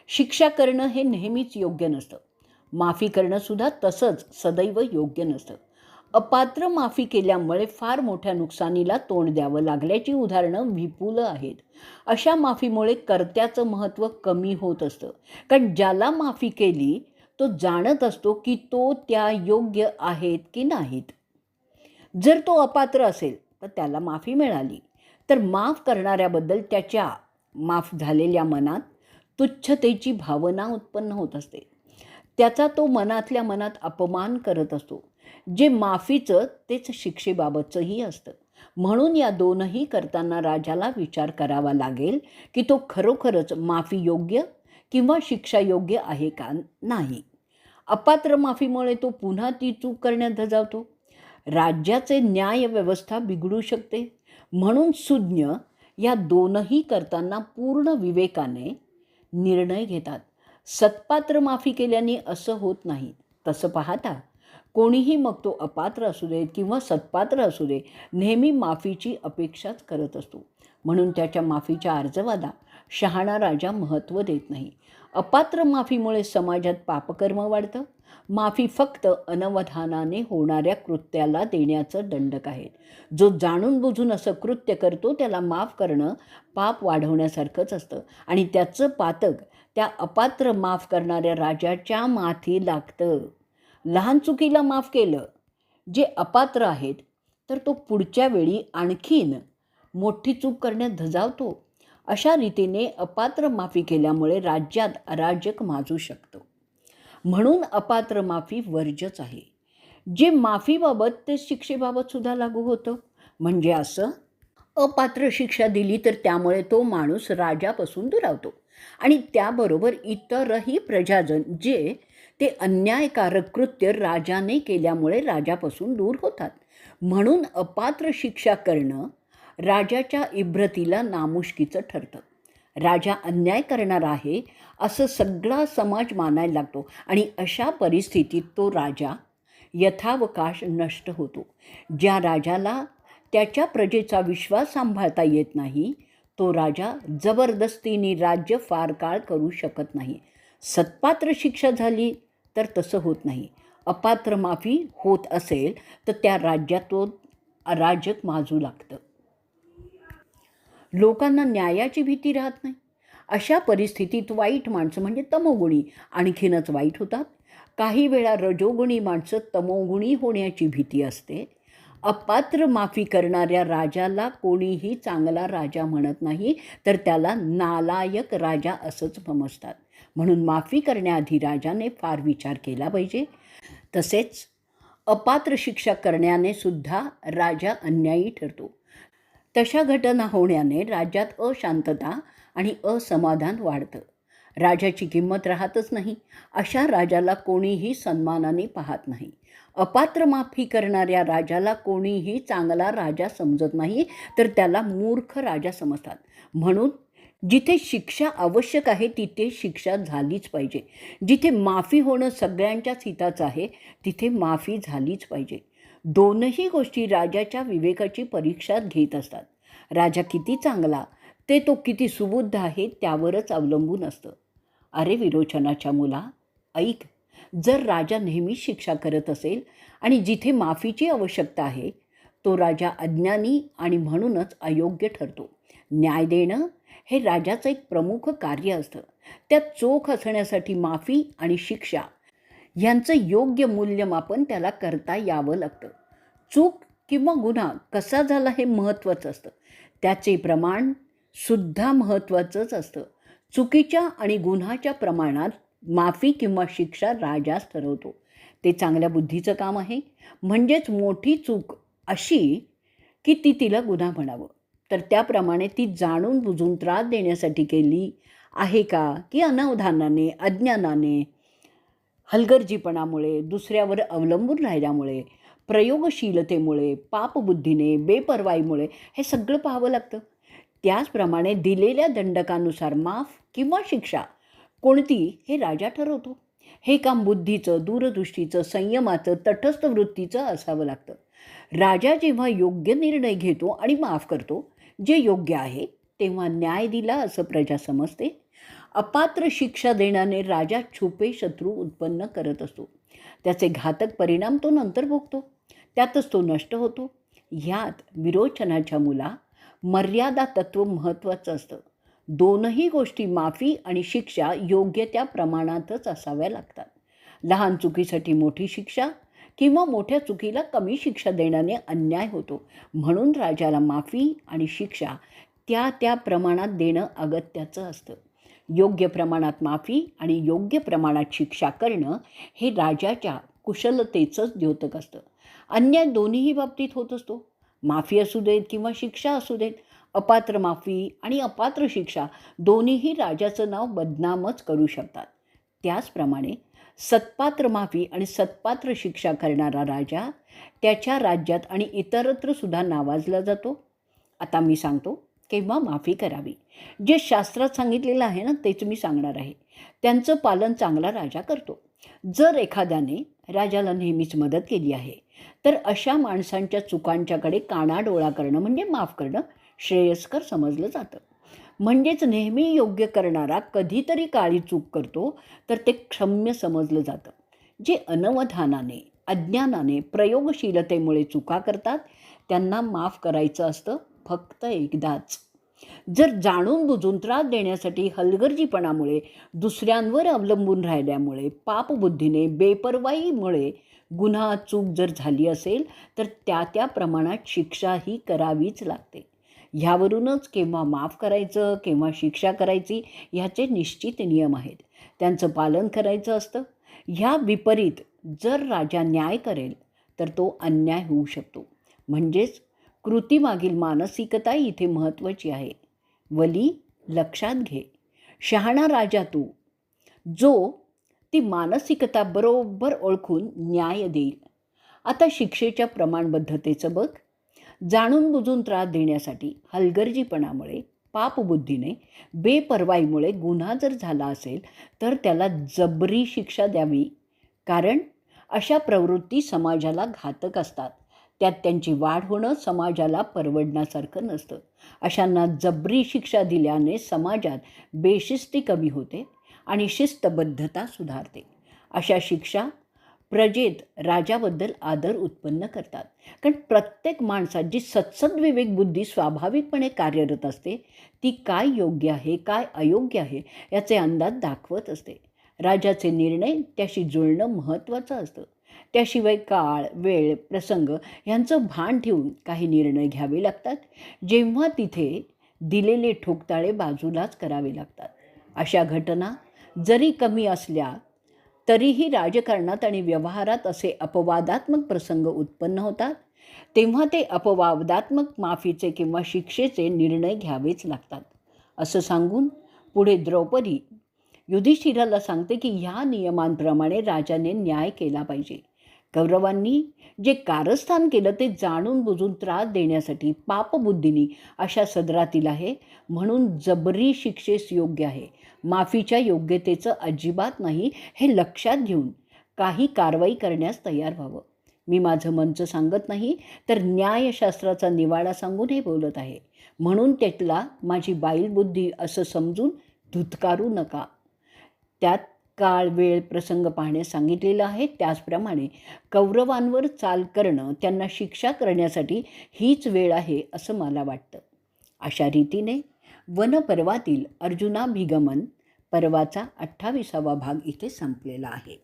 शिक्षा करणं हे नेहमीच योग्य नसतं. माफी करणंसुद्धा तसंच सदैव योग्य नसतं. अपात्र माफी केल्यामुळे फार मोठ्या नुकसानीला तोंड द्यावं लागल्याची उदाहरणं विपुल आहेत. अशा माफीमुळे कर्त्याचं महत्त्व कमी होत असतं. कारण ज्याला माफी केली तो जाणत असतो की तो त्या योग्य आहेत की नाहीत. जर तो अपात्र असेल तर त्याला माफी मिळाली तर माफ करणाऱ्याबद्दल त्याच्या माफ झालेल्या मनात तुच्छतेची भावना उत्पन्न होत असते. त्याचा तो मनातल्या मनात अपमान करत असतो. जे माफीचं तेच शिक्षेबाबतचंही असतं. म्हणून या दोनही करताना राजाला विचार करावा लागेल की तो खरोखरच माफी योग्य किंवा शिक्षा योग्य आहे का नाही. अपात्र माफीमुळे तो पुन्हा ती चूक करण्यात धजावतो. राज्याचे न्यायव्यवस्था बिघडू शकते. म्हणून सुज्ञ या दोनही करताना पूर्ण विवेकाने निर्णय घेतात. सत्पात्र माफी केल्याने असं होत नाही. तसं पाहता कोणीही, मग तो अपात्र असू दे किंवा सत्पात्र असू दे, नेहमी माफीची अपेक्षाच करत असतो. म्हणून त्याच्या माफीच्या अर्जवाला शहाणा राजा महत्त्व देत नाही. अपात्र माफीमुळे समाजात पापकर्म वाढतं. माफी फक्त अनवधानाने होणाऱ्या कृत्याला देण्याचं दंडक आहे. जो जाणून बुजून असं कृत्य करतो त्याला माफ करणं पाप वाढवण्यासारखंच असतं आणि त्याचं पातक त्या अपात्र माफ करणाऱ्या राजाच्या माथी लागतं. लहान चुकीला माफ केलं जे अपात्र आहेत तर तो पुढच्या वेळी आणखीन मोठी चूक करण्यात धजावतो. अशा रीतीने अपात्र माफी केल्यामुळे राज्यात अराजक माजू शकतं. म्हणून अपात्र माफी वर्ज्यच आहे. जे माफीबाबत ते शिक्षेबाबत सुद्धा लागू होतं. म्हणजे असं, अपात्र शिक्षा दिली तर त्यामुळे तो माणूस राजापासून दुरावतो आणि त्याबरोबर इतरही प्रजाजन जे ते अन्यायकारक कृत्य राजाने केल्यामुळे राजापासून दूर होतात. म्हणून अपात्र शिक्षा करणं राजाच्या इब्रतीला नामुष्कीचं ठरतं. राजा अन्याय करणार आहे असं सगळा समाज मानायला लागतो आणि अशा परिस्थितीत तो राजा यथावकाश नष्ट होतो. ज्या राजाला त्याच्या प्रजेचा विश्वास सांभाळता येत नाही तो राजा जबरदस्तीने राज्य फार काळ करू शकत नाही. सत्पात्र शिक्षा झाली तर तसं होत नाही. अपात्र माफी होत असेल तर त्या राज्यात तो अराजक माजू लागतं. लोकांना न्यायाची भीती राहत नाही. अशा परिस्थितीत वाईट माणसं म्हणजे तमोगुणी आणखीनच वाईट होतात. काही वेळा रजोगुणी माणसं तमोगुणी होण्याची भीती असते. अपात्र माफी करणाऱ्या राजाला कोणीही चांगला राजा म्हणत नाही तर त्याला नालायक राजा असंच समजतात. म्हणून माफी करण्याआधी राजाने फार विचार केला पाहिजे. तसेच अपात्र शिक्षा करण्याने सुद्धा राजा अन्यायी ठरतो. तशा घटना होण्याने राज्यात अशांतता आणि असमाधान वाढतं. राजाची किंमत राहतच नाही. अशा राजाला कोणीही सन्मानाने पाहत नाही. अपात्र माफी करणाऱ्या राजाला कोणीही चांगला राजा समजत नाही तर त्याला मूर्ख राजा समजतात. म्हणून जिथे शिक्षा आवश्यक आहे तिथे शिक्षा झालीच पाहिजे. जिथे माफी होणं सगळ्यांच्याच हिताचं आहे तिथे माफी झालीच पाहिजे. दोनही गोष्टी राजाच्या विवेकाची परीक्षा घेत असतात. राजा किती चांगला ते तो किती सुबुद्ध आहे त्यावरच अवलंबून असतं. अरे विरोचनाच्या मुला, ऐक. जर राजा नेहमीच शिक्षा करत असेल आणि जिथे माफीची आवश्यकता आहे तो राजा अज्ञानी आणि म्हणूनच अयोग्य ठरतो. न्याय देणं हे राजाचं एक प्रमुख कार्य असतं. त्यात चोख असण्यासाठी माफी आणि शिक्षा यांचं योग्य मूल्यमापन त्याला करता यावं लागतं. चूक किंवा गुन्हा कसा झाला हे महत्त्वाचं असतं. त्याचे प्रमाण सुद्धा महत्त्वाचंच असतं. चुकीच्या आणि गुन्ह्याच्या प्रमाणात माफी किंवा शिक्षा राजाच ठरवतो. ते चांगल्या बुद्धीचं काम आहे. म्हणजेच मोठी चूक अशी की ती तिला गुन्हा म्हणावं. तर त्याप्रमाणे ती जाणून बुजून त्रास देण्यासाठी केली आहे का, की अनावधानाने, अज्ञानाने, हलगर्जीपणामुळे, दुसऱ्यावर अवलंबून राहिल्यामुळे, प्रयोगशीलतेमुळे, पापबुद्धीने, बेपर्वाईमुळे हे सगळं पाहावं लागतं. त्याचप्रमाणे दिलेल्या दंडकानुसार माफ किंवा शिक्षा कोणती हे राजा ठरवतो. हे काम बुद्धीचं, दूरदृष्टीचं, संयमाचं, तटस्थ वृत्तीचं असावं लागतं. राजा जेव्हा योग्य निर्णय घेतो आणि माफ करतो, जे योग्य आहे, तेव्हा न्याय दिला असं प्रजा समजते. अपात्र शिक्षा देण्याने राजा छुपे शत्रू उत्पन्न करत असतो. त्याचे घातक परिणाम तो नंतर भोगतो. त्यातच तो नष्ट होतो. ह्यात विरोचनाच्या मुला मर्यादा तत्त्व महत्त्वाचं असतं. दोनही गोष्टी, माफी आणि शिक्षा, योग्य त्या प्रमाणातच असाव्या लागतात. लहान चुकीसाठी मोठी शिक्षा किंवा मोठ्या चुकीला कमी शिक्षा देण्याने अन्याय होतो. म्हणून राजाला माफी आणि शिक्षा त्या त्या प्रमाणात देणं अगत्याचं असतं. योग्य प्रमाणात माफी आणि योग्य प्रमाणात शिक्षा करणं हे राजाच्या कुशलतेचंच द्योतक असतं. अन्याय दोन्हीही बाबतीत होत असतो. माफी असू देत किंवा शिक्षा असू देत, अपात्र माफी आणि अपात्र शिक्षा दोन्हीही राजाचं नाव बदनामच करू शकतात. त्याचप्रमाणे सत्पात्र माफी आणि सत्पात्र शिक्षा करणारा राजा त्याच्या राज्यात आणि इतरत्र सुद्धा नावाजला जातो. आता मी सांगतो केव्हा माफी करावी. जे शास्त्रात सांगितलेलं आहे ना, तेच मी सांगणार आहे. त्यांचं पालन चांगला राजा करतो. जर एखाद्याने राजाला नेहमीच मदत केली आहे, तर अशा माणसांच्या चुकांच्याकडे कानाडोळा करणं म्हणजे माफ करणं श्रेयस्कर समजलं जातं. म्हणजेच नेहमी योग्य करणारा कधीतरी काळी चूक करतो, तर ते क्षम्य समजलं जातं. जे अनवधानाने, अज्ञानाने, प्रयोगशीलतेमुळे चुका करतात, त्यांना माफ करायचं असतं फक्त एकदाच. जर जाणून बुजून त्रास देण्यासाठी, हलगर्जीपणामुळे, दुसऱ्यांवर अवलंबून राहिल्यामुळे, पापबुद्धीने, बेपर्वाईमुळे गुन्हा, चूक जर झाली असेल, तर त्या त्या प्रमाणात शिक्षाही करावीच लागते. ह्यावरूनच केव्हा माफ करायचं, केव्हा शिक्षा करायची ह्याचे निश्चित नियम आहेत. त्यांचं पालन करायचं असतं. ह्या विपरीत जर राजा न्याय करेल, तर तो अन्याय होऊ शकतो. म्हणजेच कृतीमागील मानसिकता इथे महत्त्वाची आहे. वली लक्षात घे. शहाणा राजा तू, जो ती मानसिकता बरोबर ओळखून न्याय देईल. आता शिक्षेच्या प्रमाणबद्धतेचं बघ. जाणून बुजून त्रास देण्यासाठी, हलगर्जीपणामुळे, पापबुद्धीने, बेपर्वाईमुळे गुन्हा जर झाला असेल, तर त्याला जबरी शिक्षा द्यावी. कारण अशा प्रवृत्ती समाजाला घातक असतात. त्यात त्यांची वाढ होणं समाजाला परवडण्यासारखं नसतं. अशांना जबरी शिक्षा दिल्याने समाजात बेशिस्ती कमी होते आणि शिस्तबद्धता सुधारते. अशा शिक्षा प्रजेत राजाबद्दल आदर उत्पन्न करतात. कारण प्रत्येक माणसात जी सत्सद्विवेक बुद्धी स्वाभाविकपणे कार्यरत असते, ती काय योग्य आहे, काय अयोग्य आहे याचे अंदाज दाखवत असते. राजाचे निर्णय त्याशी जुळणं महत्त्वाचं असतं. त्याशिवाय काळ, वेळ, प्रसंग यांचं भान ठेवून काही निर्णय घ्यावे लागतात, जेव्हा तिथे दिलेले ठोकताळे बाजूलाच करावे लागतात. अशा घटना जरी कमी असल्या तरीही राजकारणात आणि व्यवहारात असे अपवादात्मक प्रसंग उत्पन्न होतात. तेव्हा ते अपवादात्मक माफीचे किंवा शिक्षेचे निर्णय घ्यावेच लागतात. असं सांगून पुढे द्रौपदी युधिष्ठिराला सांगते की ह्या नियमांप्रमाणे राजाने न्याय केला पाहिजे. कौरवांनी जे कारस्थान केलं ते जाणून बुजून त्रास देण्यासाठी, पापबुद्धीनी अशा सदरातील आहे. म्हणून जबरी शिक्षेस योग्य आहे, माफीच्या योग्यतेचं अजिबात नाही, हे लक्षात घेऊन काही कारवाई करण्यास तयार व्हावं. मी माझं मनचं सांगत नाही, तर न्यायशास्त्राचा निवाडा सांगून हे बोलत आहे. म्हणून त्यातला माझी बाईलबुद्धी असं समजून धुतकारू नका. त्यात काळ, वेळ, प्रसंग पाहण्यास सांगितलेलं आहे. त्याचप्रमाणे कौरवांवर चाल करणं, त्यांना शिक्षा करण्यासाठी हीच वेळ आहे असं मला वाटतं. अशा रीतीने वनपर्वातील अर्जुनाभिगमन पर्वाचा 28वा भाग इथे संपलेला आहे.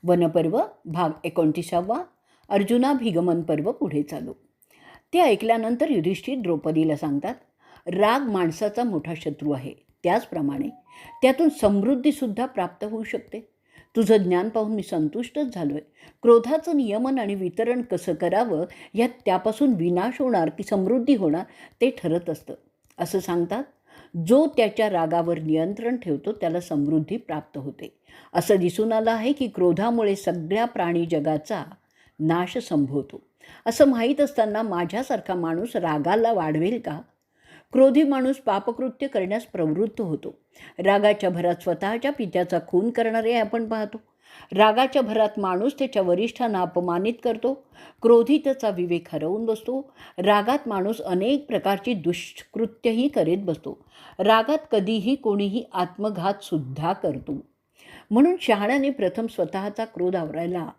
वनपर्व भाग 29वा, अर्जुनाभिगमन पर्व पुढे चालू. ते ऐकल्यानंतर युधिष्ठिर द्रौपदीला सांगतात, राग माणसाचा मोठा शत्रू आहे. त्याचप्रमाणे त्यातून समृद्धीसुद्धा प्राप्त होऊ शकते. तुझं ज्ञान पाहून मी संतुष्टच झालो आहे. क्रोधाचं नियमन आणि वितरण कसं करावं यात त्यापासून विनाश होणार की समृद्धी होणार ते ठरत असतं. असं सांगतात, जो त्याच्या रागावर नियंत्रण ठेवतो त्याला समृद्धी प्राप्त होते. असं दिसून आलं आहे की क्रोधामुळे सगळ्या प्राणी जगाचा नाश संभवतो. असं माहीत असताना माझ्यासारखा माणूस रागाला वाढवेल का? क्रोधी माणूस पापकृत्य करण्यास प्रवृत्त होतो. रागाच्या भरात स्वतःच्या पित्याचा खून करणारे आपण पाहतो. रागाच्या भरात माणूस त्याच्या वरिष्ठांना अपमानित करतो. क्रोधी त्याचा विवेक हरवून बसतो. रागात माणूस अनेक प्रकारची दुष्कृत्यही करीत बसतो. रागात कधीही कोणीही आत्मघातसुद्धा करतो. म्हणून शहाण्याने प्रथम स्वतःचा क्रोध आवरायला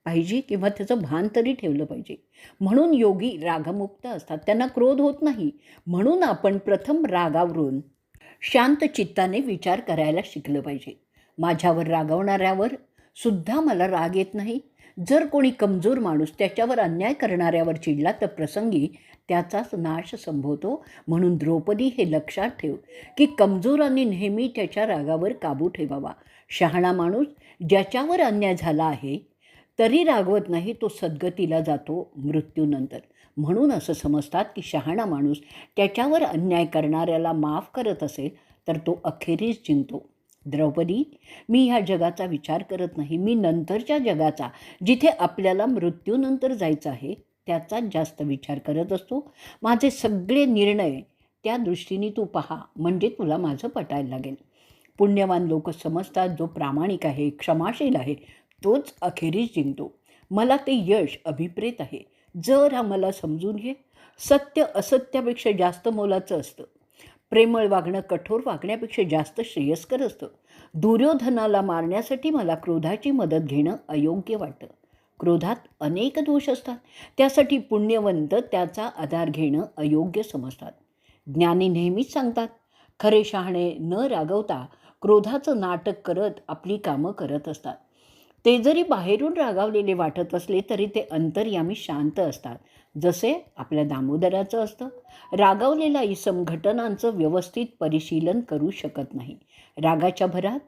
पाहिजे किंवा त्याचं भान तरी ठेवलं पाहिजे. म्हणून योगी रागमुक्त असतात, त्यांना क्रोध होत नाही. म्हणून आपण प्रथम रागावरून शांत चित्ताने विचार करायला शिकलं पाहिजे. माझ्यावर रागवणाऱ्यावर सुद्धा मला राग येत नाही. जर कोणी कमजोर माणूस त्याच्यावर अन्याय करणाऱ्यावर चिडला तर प्रसंगी त्याचाच नाश संभवतो. म्हणून द्रौपदी हे लक्षात ठेव की कमजोरांनी नेहमी त्याच्या रागावर काबू ठेवावा. शहाणा माणूस ज्याच्यावर अन्याय झाला आहे तरी रागवत नाही, तो सद्गतीला जातो मृत्यूनंतर. म्हणून असं समजतात की शहाणा माणूस त्याच्यावर अन्याय करणाऱ्याला माफ करत असेल तर तो अखेरीस जिंकतो. द्रौपदी, मी ह्या जगाचा विचार करत नाही, मी नंतरच्या जगाचा, जिथे आपल्याला मृत्यूनंतर जायचं आहे त्याचाच जास्त विचार करत असतो. माझे सगळे निर्णय त्या दृष्टीने तू पहा, म्हणजे तुला माझं पटायला लागेल. पुण्यवान लोक समजतात, जो प्रामाणिक आहे, क्षमाशील आहे, तोच अखेरीस जिंकतो. मला ते यश अभिप्रेत आहे. जर मला समजून घे, सत्य असत्यापेक्षा जास्त मोलाचं असतं. प्रेमळ वागणं कठोर वागण्यापेक्षा जास्त श्रेयस्कर असतं. दुर्योधनाला मारण्यासाठी मला क्रोधाची मदत घेणं अयोग्य वाटतं. क्रोधात अनेक दोष असतात, त्यासाठी पुण्यवंत त्याचा आधार घेणं अयोग्य समजतात. ज्ञानी नेहमीच सांगतात, खरे शहाणे न रागवता क्रोधाचं नाटक करत आपली कामं करत असतात. ते जरी बाहेरून रागावलेले वाटत असले तरी ते अंतर्यामी शांत असतात, जसे आपल्या दामोदराचं असतं. रागावलेला इसम घटनांचं व्यवस्थित परिशीलन करू शकत नाही. रागाच्या भरात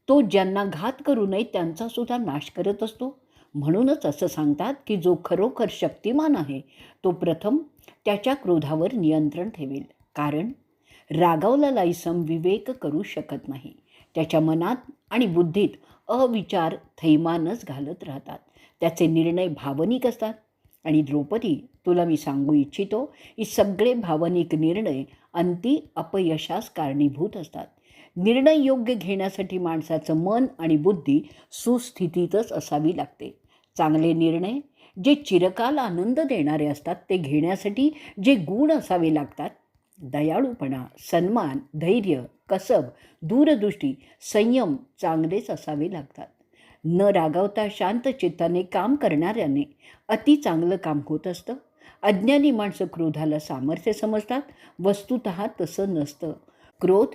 तो ज्यांना घात करू नये त्यांचासुद्धा नाश करत असतो. म्हणूनच असं सांगतात की जो खरोखर शक्तिमान आहे तो प्रथम त्याच्या क्रोधावर नियंत्रण ठेवेल. कारण रागावलेला इसम विवेक करू शकत नाही. त्याच्या मनात आणि बुद्धीत अविचार थैमानच घालत राहतात. त्याचे निर्णय भावनिक असतात. आणि द्रौपदी, तुला मी सांगू इच्छितो की सगळे भावनिक निर्णय अंती अपयशास कारणीभूत असतात. निर्णय योग्य घेण्यासाठी माणसाचं मन आणि बुद्धी सुस्थितीतच असावी लागते. चांगले निर्णय जे चिरकाल आनंद देणारे असतात ते घेण्यासाठी जे गुण असावे लागतात, दयाळूपणा, सन्मान, धैर्य, कसब, दूरदृष्टी, संयम चांगलेच असावे लागतात. न रागावता शांत चित्ताने काम करणाऱ्याने अति चांगलं काम होत असतं. अज्ञानी माणसं क्रोधाला सामर्थ्य समजतात, वस्तुतः तसं नसतं. क्रोध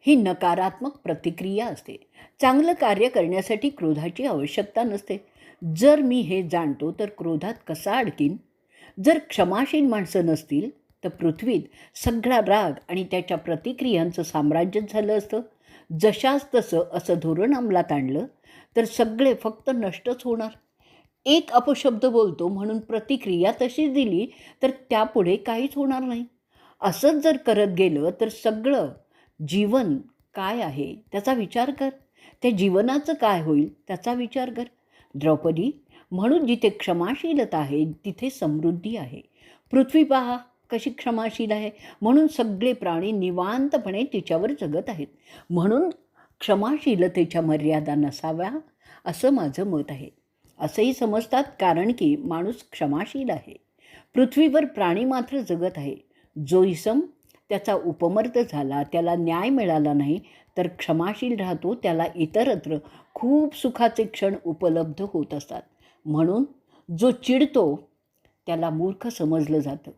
ही नकारात्मक प्रतिक्रिया असते. चांगलं कार्य करण्यासाठी क्रोधाची आवश्यकता नसते. जर मी हे जाणतो तर क्रोधात कसा अडकीन? जर क्षमाशील माणसं नसतील तर पृथ्वीत सगळा राग आणि त्याच्या प्रतिक्रियांचं साम्राज्यच झालं असतं. जशास तसं असं धोरण अंमलात आणलं तर सगळे फक्त नष्टच होणार. एक अपशब्द बोलतो म्हणून प्रतिक्रिया तशीच दिली तर त्यापुढे काहीच होणार नाही. असंच जर करत गेलं तर सगळं जीवन काय आहे त्याचा विचार कर. त्या जीवनाचं काय होईल त्याचा विचार कर. द्रौपदी, म्हणून जिथे क्षमाशीलता आहे तिथे समृद्धी आहे. पृथ्वी पहा कशी क्षमाशील आहे, म्हणून सगळे प्राणी निवांतपणे तिच्यावर जगत आहेत. म्हणून क्षमाशीलतेच्या मर्यादा नसाव्या असं माझं मत आहे. असंही समजतात कारण की माणूस क्षमाशील आहे. पृथ्वीवर प्राणी मात्र जगत आहे. जो इसम त्याचा उपमर्द झाला, त्याला न्याय मिळाला नाही तर क्षमाशील राहतो, त्याला इतरत्र खूप सुखाचे क्षण उपलब्ध होत असतात. म्हणून जो चिडतो त्याला मूर्ख समजलं जातं.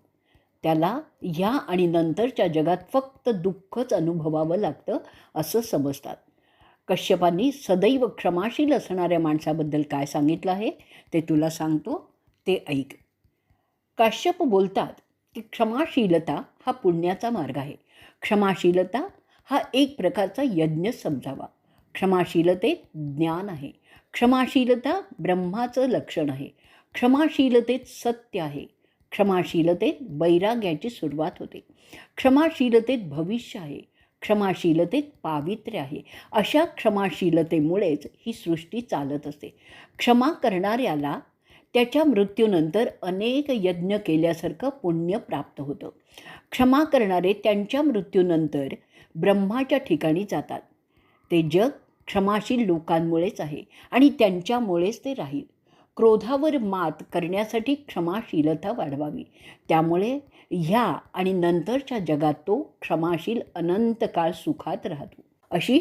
त्याला ह्या आणि नंतरच्या जगात फक्त दुःखच अनुभवावं लागतं असं समजतात. कश्यपांनी सदैव क्षमाशील असणाऱ्या माणसाबद्दल काय सांगितलं आहे ते तुला सांगतो, ते ऐक. काश्यप बोलतात की क्षमाशीलता हा पुण्याचा मार्ग आहे. क्षमाशीलता हा एक प्रकारचा यज्ञ समजावा. क्षमाशीलतेत ज्ञान आहे. क्षमाशीलता ब्रह्माचं लक्षण आहे. क्षमाशीलतेत सत्य आहे. क्षमाशीलतेत वैराग्याची सुरुवात होते. क्षमाशीलतेत भविष्य आहे. क्षमाशीलतेत पावित्र्य आहे. अशा क्षमाशीलतेमुळेच ही सृष्टी चालत असते. क्षमा करणाऱ्याला त्याच्या मृत्यूनंतर अनेक यज्ञ केल्यासारखं पुण्य प्राप्त होतं. क्षमा करणारे त्यांच्या मृत्यूनंतर ब्रह्माच्या ठिकाणी जातात. ते जग क्षमाशील लोकांमुळेच आहे आणि त्यांच्यामुळेच ते राहील. क्रोधावर मात करण्यासाठी क्षमाशीलता वाढवावी. त्यामुळे ह्या आणि नंतरच्या जगात तो क्षमाशील अनंत काळ सुखात राहतो. अशी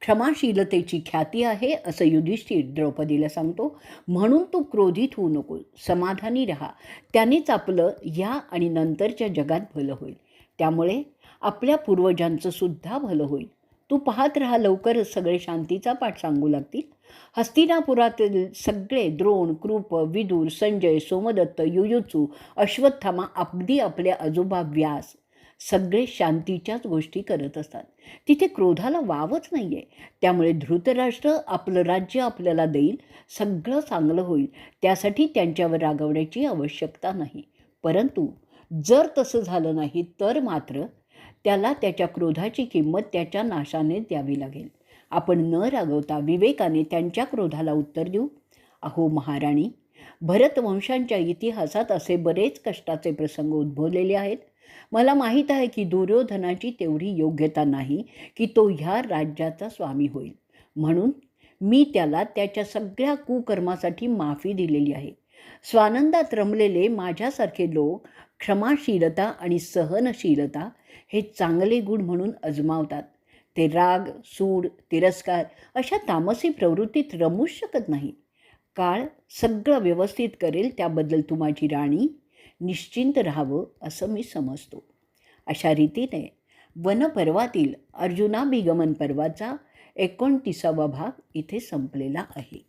क्षमाशीलतेची ख्याती आहे असं युधिष्ठिर द्रौपदीला सांगतो. म्हणून तू क्रोधित होऊ नको, समाधानी राहा. त्यानेच आपलं ह्या आणि नंतरच्या जगात भलं होईल. त्यामुळे आपल्या पूर्वजांचं सुद्धा भलं होईल. तू पाहत राहा, लवकरच सगळे शांतीचा पाठ सांगू लागतील. हस्तिनापुरातील सगळे द्रोण, कृप, विदुर, संजय, सोमदत्त, युयुत्सु, अश्वत्थामा, अगदी आपले आजोबा व्यास सगळे शांतीच्याच गोष्टी करत असतात. तिथे क्रोधाला वावच नाही आहे. त्यामुळे धृतराष्ट्र आपलं राज्य आपल्याला देईल, सगळं चांगलं होईल. त्यासाठी त्यांच्यावर रागवण्याची आवश्यकता नाही. परंतु जर तसं झालं नाही तर मात्र त्याला त्याच्या क्रोधाची किंमत त्याच्या नाशाने द्यावी लागेल. आपण न रागवता विवेकाने त्यांच्या क्रोधाला उत्तर देऊ. अहो महाराणी, भरतवंशांच्या इतिहासात असे बरेच कष्टाचे प्रसंग उद्भवलेले आहेत. मला माहीत आहे की दुर्योधनाची तेवढी योग्यता नाही की तो ह्या राज्याचा स्वामी होईल. म्हणून मी त्याला त्याच्या सगळ्या कुकर्मासाठी माफी दिलेली आहे. स्वानंदात रमलेले माझ्यासारखे लोक क्षमाशीलता आणि सहनशीलता हे चांगले गुण म्हणून अजमावतात. ते राग, सूड, तिरस्कार अशा तामसी प्रवृत्तीत रमूच शकत नाही. काळ सगळं व्यवस्थित करेल, त्याबद्दल तू माझी राणी निश्चिंत राहावं असं मी समजतो. अशा रीतीने वनपर्वातील अर्जुनाभिगमन पर्वाचा 29वा भाग इथे संपलेला आहे.